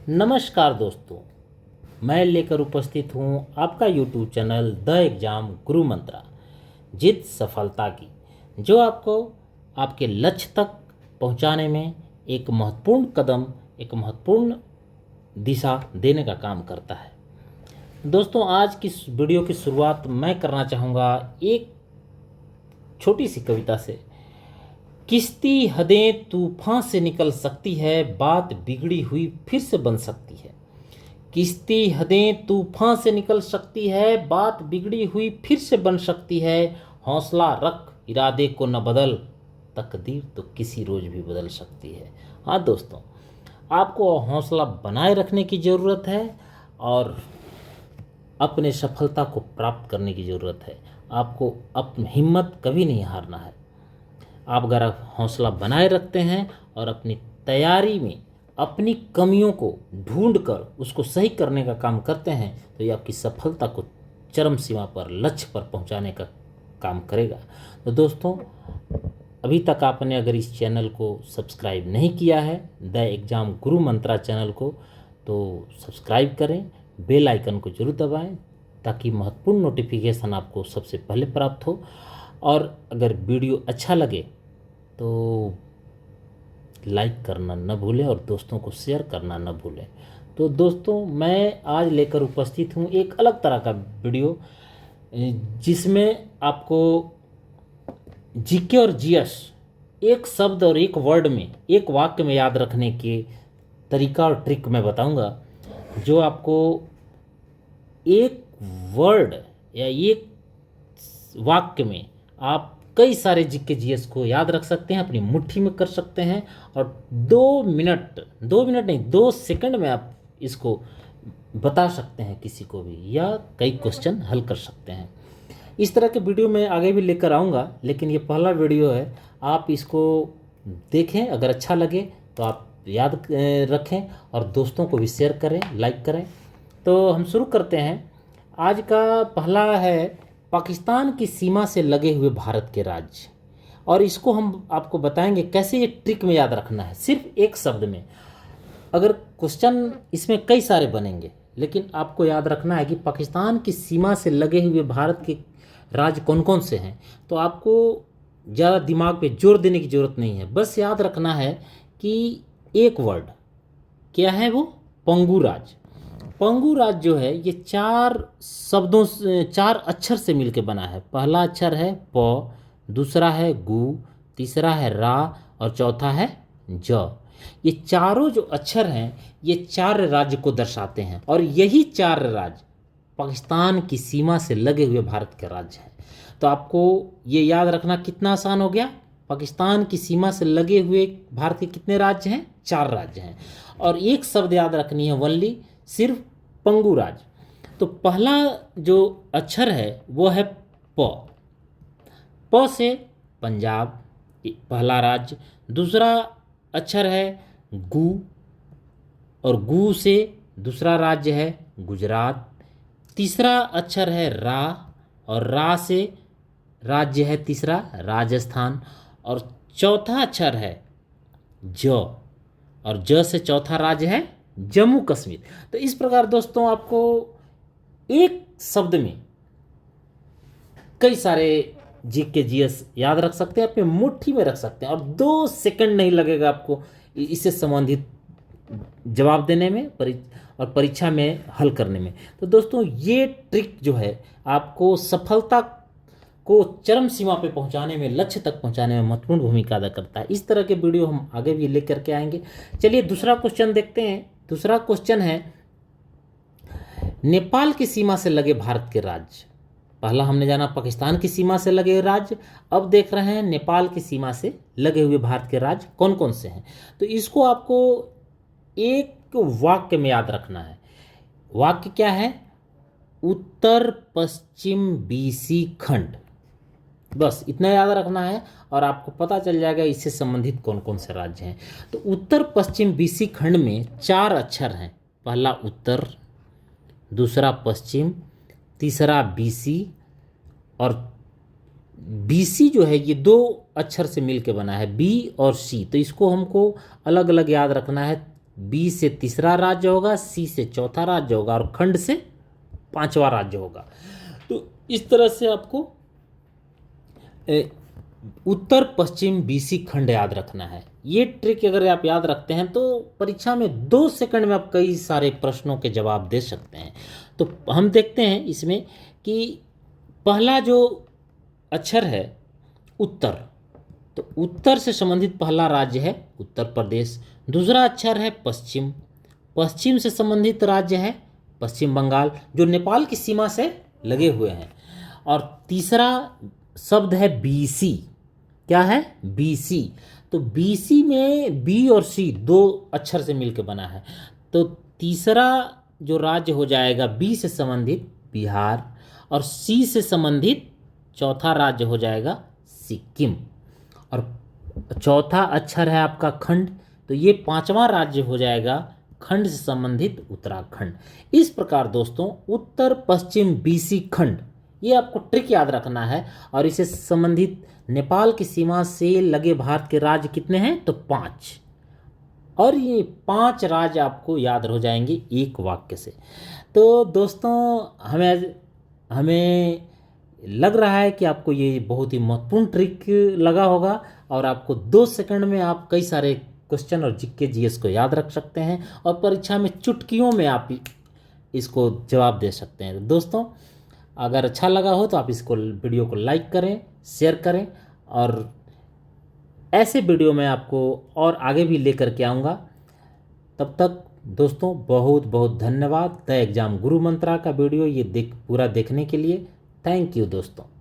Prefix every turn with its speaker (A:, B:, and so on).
A: नमस्कार दोस्तों, मैं लेकर उपस्थित हूँ आपका यूट्यूब चैनल द एग्ज़ाम गुरु मंत्रा। जित सफलता की, जो आपको आपके लक्ष्य तक पहुँचाने में एक महत्वपूर्ण कदम, एक महत्वपूर्ण दिशा देने का काम करता है। दोस्तों, आज की वीडियो की शुरुआत मैं करना चाहूँगा एक छोटी सी कविता से। किश्ती हदें तूफान से निकल सकती है, बात बिगड़ी हुई फिर से बन सकती है। किश्ती हदें तूफान से निकल सकती है, बात बिगड़ी हुई फिर से बन सकती है। हौसला रख, इरादे को न बदल, तकदीर तो किसी रोज भी बदल सकती है। हाँ दोस्तों, आपको हौसला बनाए रखने की ज़रूरत है और अपने सफलता को प्राप्त करने की ज़रूरत है। आपको अपनी हिम्मत कभी नहीं हारना है। आप अगर हौसला बनाए रखते हैं और अपनी तैयारी में अपनी कमियों को ढूंढकर उसको सही करने का काम करते हैं तो ये आपकी सफलता को चरम सीमा पर, लक्ष्य पर पहुंचाने का काम करेगा। तो दोस्तों, अभी तक आपने अगर इस चैनल को सब्सक्राइब नहीं किया है, the exam Guru Mantra channel को, तो सब्सक्राइब करें, बेल आइकन को जरूर दबाएं ताकि महत्वपूर्ण नोटिफिकेशन आपको सबसे पहले प्राप्त हो। और अगर वीडियो अच्छा लगे तो लाइक करना न भूलें और दोस्तों को शेयर करना न भूलें। तो दोस्तों, मैं आज लेकर उपस्थित हूँ एक अलग तरह का वीडियो, जिसमें आपको जीके और जीएस एक शब्द और एक वर्ड में, एक वाक्य में याद रखने के तरीका और ट्रिक मैं बताऊंगा, जो आपको एक वर्ड या एक वाक्य में आप कई सारे जीके जीएस को याद रख सकते हैं, अपनी मुट्ठी में कर सकते हैं और 2 मिनट नहीं, 2 सेकंड में आप इसको बता सकते हैं किसी को भी, या कई क्वेश्चन हल कर सकते हैं। इस तरह के वीडियो मैं आगे भी लेकर आऊँगा, लेकिन ये पहला वीडियो है। आप इसको देखें, अगर अच्छा लगे तो आप याद रखें और दोस्तों को भी शेयर करें, लाइक करें। तो हम शुरू करते हैं। आज का पहला है पाकिस्तान की सीमा से लगे हुए भारत के राज्य, और इसको हम आपको बताएंगे कैसे ये ट्रिक में याद रखना है, सिर्फ एक शब्द में। अगर क्वेश्चन इसमें कई सारे बनेंगे, लेकिन आपको याद रखना है कि पाकिस्तान की सीमा से लगे हुए भारत के राज्य कौन कौन से हैं। तो आपको ज़्यादा दिमाग पे जोर देने की ज़रूरत नहीं है, बस याद रखना है कि एक वर्ड क्या है वो, पंगू राज्य। पंगू राज्य जो है ये 4 अक्षर से मिलके बना है। पहला अक्षर है प, दूसरा है गु, तीसरा है रा और चौथा है ज। ये चारों जो अक्षर हैं ये 4 राज्य को दर्शाते हैं, और यही 4 राज्य पाकिस्तान की सीमा से लगे हुए भारत के राज्य हैं। तो आपको ये याद रखना कितना आसान हो गया। पाकिस्तान की सीमा से लगे हुए भारत के कितने राज्य हैं? 4 राज्य हैं। और एक शब्द याद रखनी है, वनली, सिर्फ पंगू राज्य। तो पहला जो अक्षर है वो है प। प से पंजाब पहला राज्य। दूसरा अक्षर है गु, और गु से दूसरा राज्य है गुजरात। तीसरा अक्षर है रा, और रा से राज्य है तीसरा राजस्थान। और चौथा अक्षर है ज, और ज से चौथा राज्य है जम्मू कश्मीर। तो इस प्रकार दोस्तों, आपको एक शब्द में कई सारे जीके जीएस याद रख सकते हैं, अपने मुट्ठी में रख सकते हैं, और 2 सेकंड नहीं लगेगा आपको इससे संबंधित जवाब देने में और परीक्षा में हल करने में। तो दोस्तों, ये ट्रिक जो है आपको सफलता को चरम सीमा पे पहुंचाने में, लक्ष्य तक पहुंचाने में महत्वपूर्ण भूमिका अदा करता है। इस तरह के वीडियो हम आगे भी लेकर के आएंगे। चलिए दूसरा क्वेश्चन देखते हैं। दूसरा क्वेश्चन है नेपाल की सीमा से लगे भारत के राज्य। पहला हमने जाना पाकिस्तान की सीमा से लगे राज्य, अब देख रहे हैं नेपाल की सीमा से लगे हुए भारत के राज्य कौन कौन से हैं। तो इसको आपको एक वाक्य में याद रखना है। वाक्य क्या है? उत्तर पश्चिम बीसी खंड। बस इतना याद रखना है और आपको पता चल जाएगा इससे संबंधित कौन कौन से राज्य हैं। तो उत्तर पश्चिम बीसी खंड में 4 अक्षर हैं। पहला उत्तर, दूसरा पश्चिम, तीसरा बीसी, और बीसी जो है ये 2 अक्षर से मिलके बना है, बी और सी। तो इसको हमको अलग अलग याद रखना है। बी से तीसरा राज्य होगा, सी से चौथा राज्य होगा और खंड से पांचवा राज्य होगा। तो इस तरह से आपको उत्तर पश्चिम बीसी खंड याद रखना है। ये ट्रिक अगर आप याद रखते हैं तो परीक्षा में 2 सेकंड में आप कई सारे प्रश्नों के जवाब दे सकते हैं। तो हम देखते हैं इसमें कि पहला जो अक्षर है उत्तर, तो उत्तर से संबंधित पहला राज्य है उत्तर प्रदेश। दूसरा अक्षर है पश्चिम, पश्चिम से संबंधित राज्य है पश्चिम बंगाल, जो नेपाल की सीमा से लगे हुए हैं। और तीसरा शब्द है बीसी। क्या है? बीसी। तो बीसी में बी और सी 2 अक्षर से मिलकर बना है। तो तीसरा जो राज्य हो जाएगा बी से संबंधित बिहार, और सी से संबंधित चौथा राज्य हो जाएगा सिक्किम, और चौथा अक्षर है आपका खंड, तो ये पांचवा राज्य हो जाएगा खंड से संबंधित उत्तराखंड। इस प्रकार दोस्तों उत्तर पश्चिम बीसी खंड, ये आपको ट्रिक याद रखना है। और इसे संबंधित नेपाल की सीमा से लगे भारत के राज्य कितने हैं? तो 5, और ये 5 राज्य आपको याद हो जाएंगे एक वाक्य से। तो दोस्तों हमें लग रहा है कि आपको ये बहुत ही महत्वपूर्ण ट्रिक लगा होगा, और आपको 2 सेकंड में आप कई सारे क्वेश्चन और जीके जीएस को याद रख सकते हैं, और परीक्षा में चुटकियों में आप इसको जवाब दे सकते हैं। तो दोस्तों अगर अच्छा लगा हो तो आप इसको वीडियो को लाइक करें, शेयर करें, और ऐसे वीडियो मैं आपको और आगे भी लेकर के आऊँगा। तब तक दोस्तों बहुत बहुत धन्यवाद। द एग्ज़ाम गुरु मंत्रा का वीडियो ये पूरा देखने के लिए थैंक यू दोस्तों।